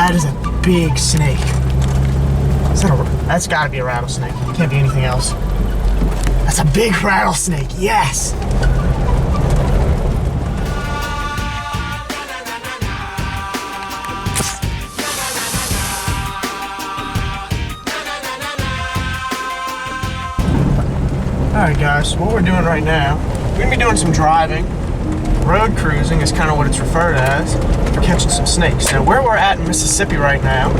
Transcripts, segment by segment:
That is a big snake. That's gotta be a rattlesnake. It can't be anything else. That's a big rattlesnake, yes! Alright guys, so what we're doing right now, we're gonna be doing some driving. Road cruising is kind of what it's referred as, for catching some snakes. Now where we're at in Mississippi right now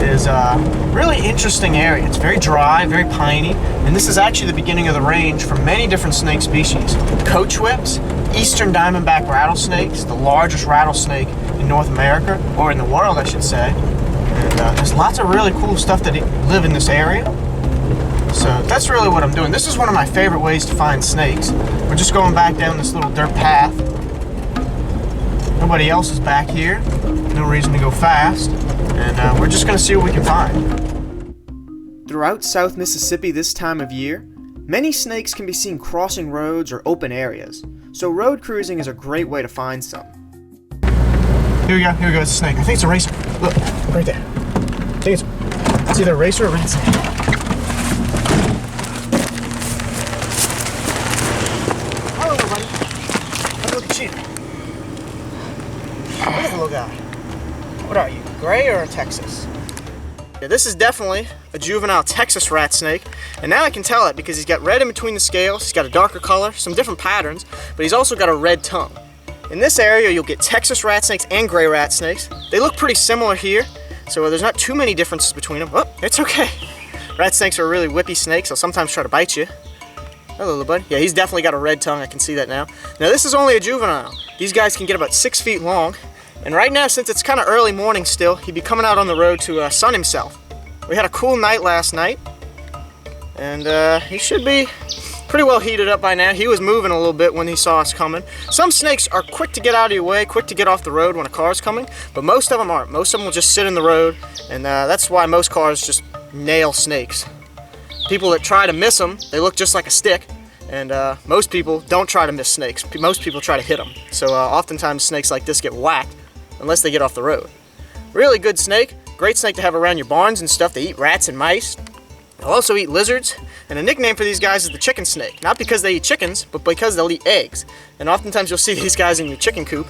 is a really interesting area. It's very dry, very piney, and this is actually the beginning of the range for many different snake species. Coach whips, eastern diamondback rattlesnakes, the largest rattlesnake in North America, or in the world I should say. And there's lots of really cool stuff that live in this area. So that's really what I'm doing. This is one of my favorite ways to find snakes. We're just going back down this little dirt path. Nobody else is back here. No reason to go fast. And we're just going to see what we can find. Throughout South Mississippi this time of year, many snakes can be seen crossing roads or open areas. So road cruising is a great way to find some. Here we go, it's a snake. I think it's a racer. Look, right there. I think it's either a racer or a rat snake. Look at the little guy. What are you, gray or a Texas? Yeah, this is definitely a juvenile Texas rat snake, and now I can tell it because he's got red in between the scales, he's got a darker color, some different patterns, but he's also got a red tongue. In this area, you'll get Texas rat snakes and gray rat snakes. They look pretty similar here, so there's not too many differences between them. Oh, it's okay. Rat snakes are really whippy snakes. They'll sometimes try to bite you. Hello, little bud. Yeah, he's definitely got a red tongue. I can see that now. Now, this is only a juvenile. These guys can get about 6 feet long. And right now, since it's kind of early morning still, he'd be coming out on the road to sun himself. We had a cool night last night. And he should be pretty well heated up by now. He was moving a little bit when he saw us coming. Some snakes are quick to get out of your way, quick to get off the road when a car's coming. But most of them aren't. Most of them will just sit in the road. And that's why most cars just nail snakes. People that try to miss them, they look just like a stick. And most people don't try to miss snakes. Most people try to hit them. So oftentimes snakes like this get whacked unless they get off the road. Really good snake. Great snake to have around your barns and stuff. They eat rats and mice. They'll also eat lizards. And a nickname for these guys is the chicken snake. Not because they eat chickens, but because they'll eat eggs. And oftentimes you'll see these guys in your chicken coop.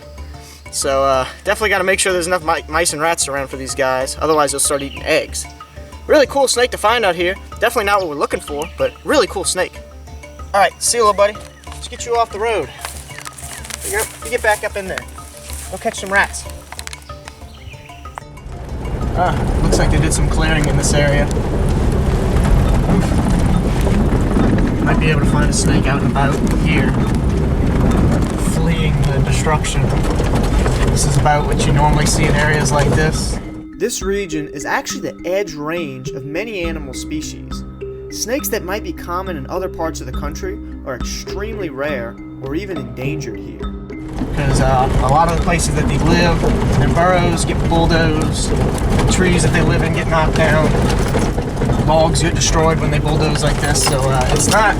So definitely got to make sure there's enough mice and rats around for these guys. Otherwise they'll start eating eggs. Really cool snake to find out here. Definitely not what we're looking for, but really cool snake. Alright, see you, little buddy. Let's get you off the road. You get back up in there. Go catch some rats. Looks like they did some clearing in this area. Might be able to find a snake out and about here, fleeing the destruction. This is about what you normally see in areas like this. This region is actually the edge range of many animal species. Snakes that might be common in other parts of the country are extremely rare or even endangered here. Because a lot of the places that they live, their burrows get bulldozed, the trees that they live in get knocked down, logs get destroyed when they bulldoze like this, so it's not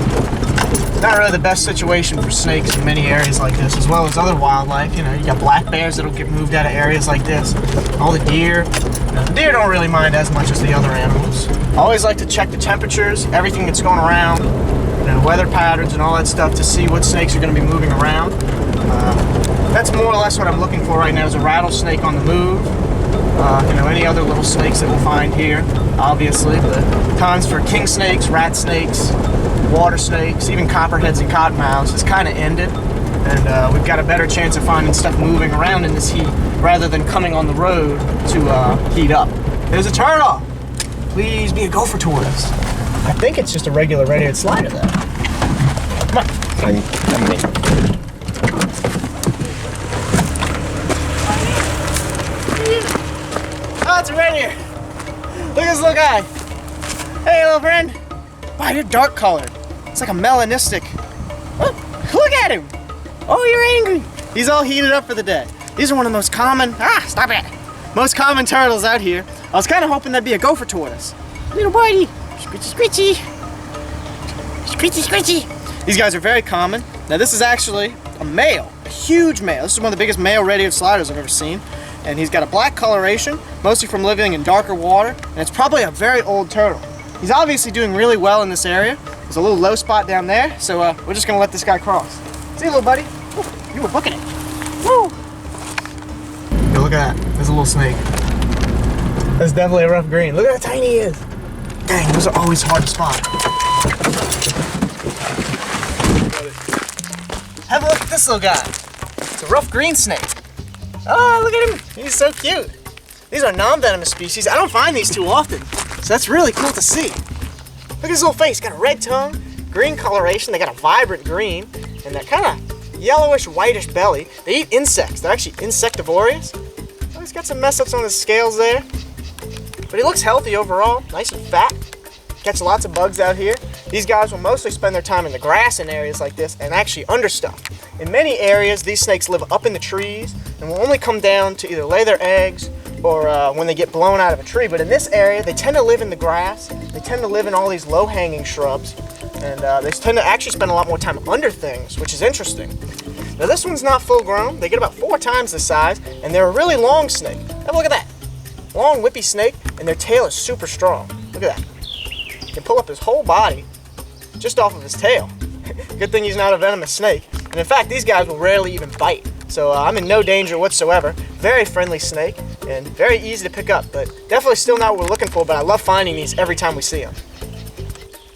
really the best situation for snakes in many areas like this, as well as other wildlife. You know, you got black bears that'll get moved out of areas like this, all the deer. The deer don't really mind as much as the other animals. I always like to check the temperatures, everything that's going around, you know, weather patterns and all that stuff to see what snakes are going to be moving around. That's more or less what I'm looking for right now is a rattlesnake on the move. You know, any other little snakes that we'll find here, obviously, but times for king snakes, rat snakes, water snakes, even copperheads and cottonmouths has kind of ended. And we've got a better chance of finding stuff moving around in this heat rather than coming on the road to heat up. There's a turtle! Please be a gopher tortoise. I think it's just a regular red-eared slider though. Come on. Come in. Oh, it's a red-ear. Look at this little guy. Hey, little friend. Wow, you're dark colored. It's like a melanistic. Oh, look at him. Oh, you're angry. He's all heated up for the day. These are one of the most common, stop it. Most common turtles out here. I was kind of hoping that'd be a gopher tortoise. Little bitey. Scritchy, scritchy. Scritchy, scritchy. These guys are very common. Now this is actually a male, a huge male. This is one of the biggest male red-eared sliders I've ever seen. and he's got a black coloration, mostly from living in darker water, and it's probably a very old turtle. He's obviously doing really well in this area. There's a little low spot down there, so we're just gonna let this guy cross. See you, little buddy. Ooh, you were booking it. Woo! Yo, look at that. There's a little snake. That's definitely a rough green. Look at how tiny he is. Dang, those are always hard to spot. Have a look at this little guy. It's a rough green snake. Oh, look at him. He's so cute. These are non-venomous species. I don't find these too often, so that's really cool to see. Look at his little face. Got a red tongue, green coloration. They got a vibrant green, and that kind of yellowish, whitish belly. They eat insects. They're actually insectivorous. Oh, he's got some mess ups on his scales there, but he looks healthy overall. Nice and fat. Catch lots of bugs out here. These guys will mostly spend their time in the grass in areas like this and actually under stuff. In many areas, these snakes live up in the trees and will only come down to either lay their eggs or when they get blown out of a tree. But in this area, they tend to live in the grass. They tend to live in all these low-hanging shrubs, and they tend to actually spend a lot more time under things, which is interesting. Now this one's not full grown. They get about 4 times the size, and they're a really long snake. Have a look at that. Long, whippy snake, and their tail is super strong. Look at that. You can pull up his whole body just off of his tail. Good thing he's not a venomous snake. And in fact, these guys will rarely even bite. So I'm in no danger whatsoever. Very friendly snake and very easy to pick up, but definitely still not what we're looking for, but I love finding these every time we see them.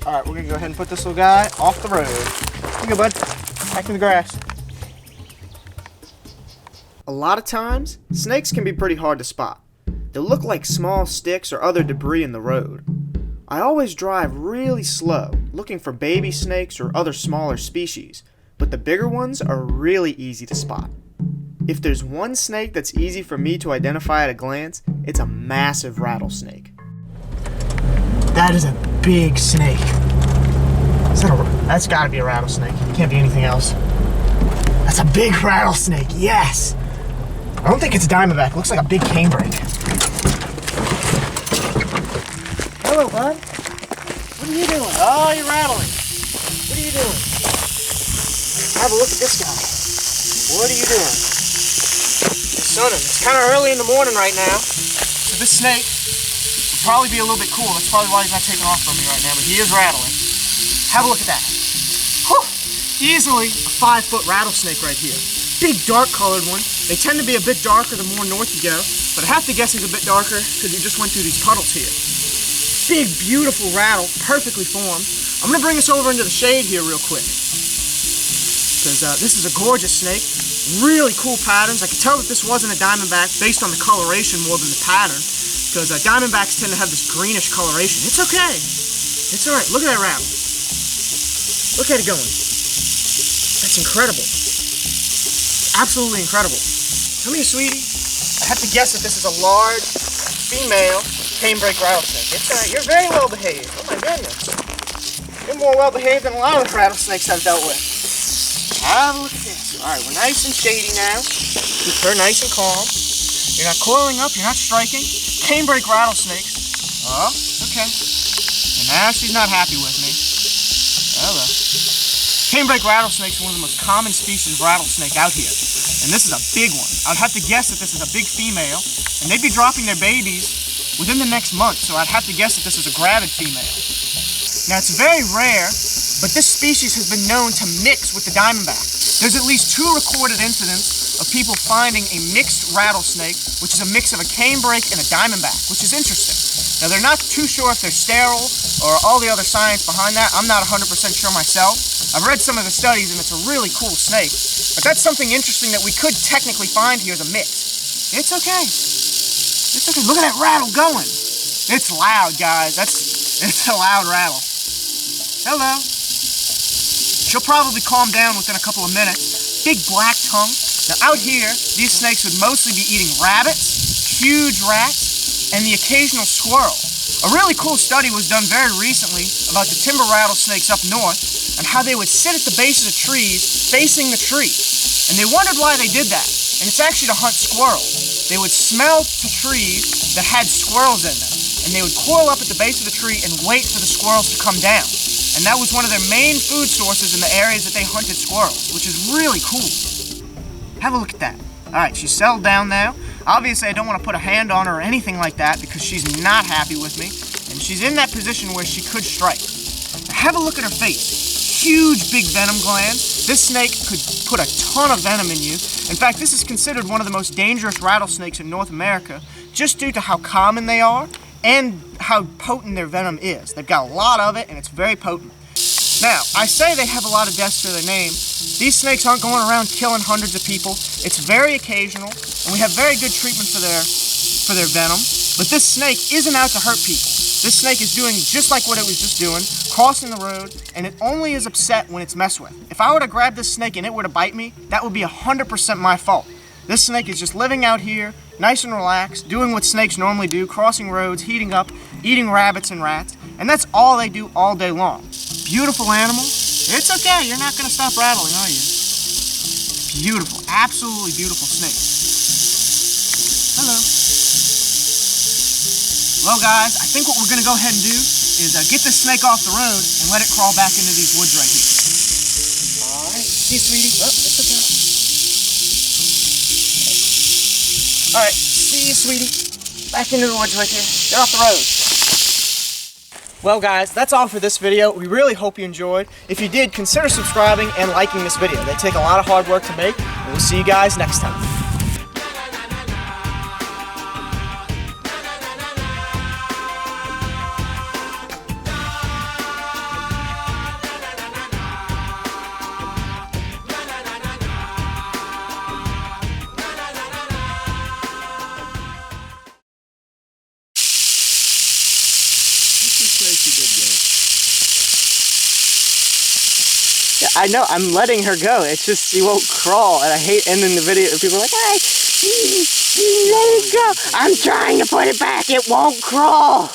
All right, we're gonna go ahead and put this little guy off the road. Here you go, bud. Back in the grass. A lot of times, snakes can be pretty hard to spot. They'll look like small sticks or other debris in the road. I always drive really slow, looking for baby snakes or other smaller species, but the bigger ones are really easy to spot. If there's one snake that's easy for me to identify at a glance, it's a massive rattlesnake. That is a big snake. That's gotta be a rattlesnake. It can't be anything else. That's a big rattlesnake, yes! I don't think it's a diamondback. It looks like a big canebrake. Hello, bud. What are you doing? Oh, you're rattling. What are you doing? Have a look at this guy. What are you doing? It's sunning. It's kind of early in the morning right now, so this snake will probably be a little bit cool. That's probably why he's not taking off from me right now, but he is rattling. Have a look at that. Whew. Easily a 5-foot rattlesnake right here. Big dark-colored one. They tend to be a bit darker the more north you go, but I have to guess he's a bit darker because he just went through these puddles here. Big, beautiful rattle, perfectly formed. I'm gonna bring us over into the shade here real quick, because this is a gorgeous snake. Really cool patterns. I could tell that this wasn't a diamondback based on the coloration more than the pattern, because diamondbacks tend to have this greenish coloration. It's okay. It's all right. Look at that rattle. Look at it going. That's incredible. Absolutely incredible. Come here, sweetie. I have to guess that this is a large, female canebrake rattlesnake. You're very well behaved. Oh my goodness. You're more well behaved than a lot of the rattlesnakes I've dealt with. Have a look at this. Alright, we're nice and shady now. Keep her nice and calm. You're not coiling up, you're not striking. Canebrake rattlesnakes. Oh, okay. And now she's not happy with me. Hello. Canebrake rattlesnakes are one of the most common species of rattlesnake out here. And this is a big one. I'd have to guess that this is a big female, and they'd be dropping their babies within the next month, so I'd have to guess that this is a gravid female. Now, it's very rare, but this species has been known to mix with the diamondback. There's at least 2 recorded incidents of people finding a mixed rattlesnake, which is a mix of a canebrake and a diamondback, which is interesting. Now, they're not too sure if they're sterile or all the other science behind that. I'm not 100% sure myself. I've read some of the studies, and it's a really cool snake, but that's something interesting that we could technically find here as a mix. It's okay. It's okay. Look at that rattle going. It's loud, guys. It's a loud rattle. Hello. She'll probably calm down within a couple of minutes. Big black tongue. Now out here, these snakes would mostly be eating rabbits, huge rats, and the occasional squirrel. A really cool study was done very recently about the timber rattlesnakes up north and how they would sit at the base of the trees facing the tree. And they wondered why they did that. And it's actually to hunt squirrels. They would smell to trees that had squirrels in them, and they would coil up at the base of the tree and wait for the squirrels to come down. And that was one of their main food sources in the areas that they hunted squirrels, which is really cool. Have a look at that. All right, she's settled down now. Obviously, I don't want to put a hand on her or anything like that because she's not happy with me, and she's in that position where she could strike. Have a look at her face. Huge, big venom glands. This snake could put a ton of venom in you. In fact, this is considered one of the most dangerous rattlesnakes in North America just due to how common they are and how potent their venom is. They've got a lot of it, and it's very potent. Now, I say they have a lot of deaths to their name. These snakes aren't going around killing hundreds of people. It's very occasional, and we have very good treatment for their venom. But this snake isn't out to hurt people. This snake is doing just like what it was just doing, crossing the road, and it only is upset when it's messed with. If I were to grab this snake and it were to bite me, that would be 100% my fault. This snake is just living out here, nice and relaxed, doing what snakes normally do, crossing roads, heating up, eating rabbits and rats, and that's all they do all day long. Beautiful animal. It's okay, you're not going to stop rattling, are you? Beautiful, absolutely beautiful snake. Hello. Well guys, I think what we're going to go ahead and do is get this snake off the road and let it crawl back into these woods right here. Alright, see you, sweetie. Oh, it's okay. Alright, see you, sweetie. Back into the woods right here. Get off the road. Well guys, that's all for this video. We really hope you enjoyed. If you did, consider subscribing and liking this video. They take a lot of hard work to make, and we'll see you guys next time. Yeah, I know, I'm letting her go. It's just she won't crawl, and I hate ending the video. People are like, hey, let it go. I'm trying to put it back. It won't crawl.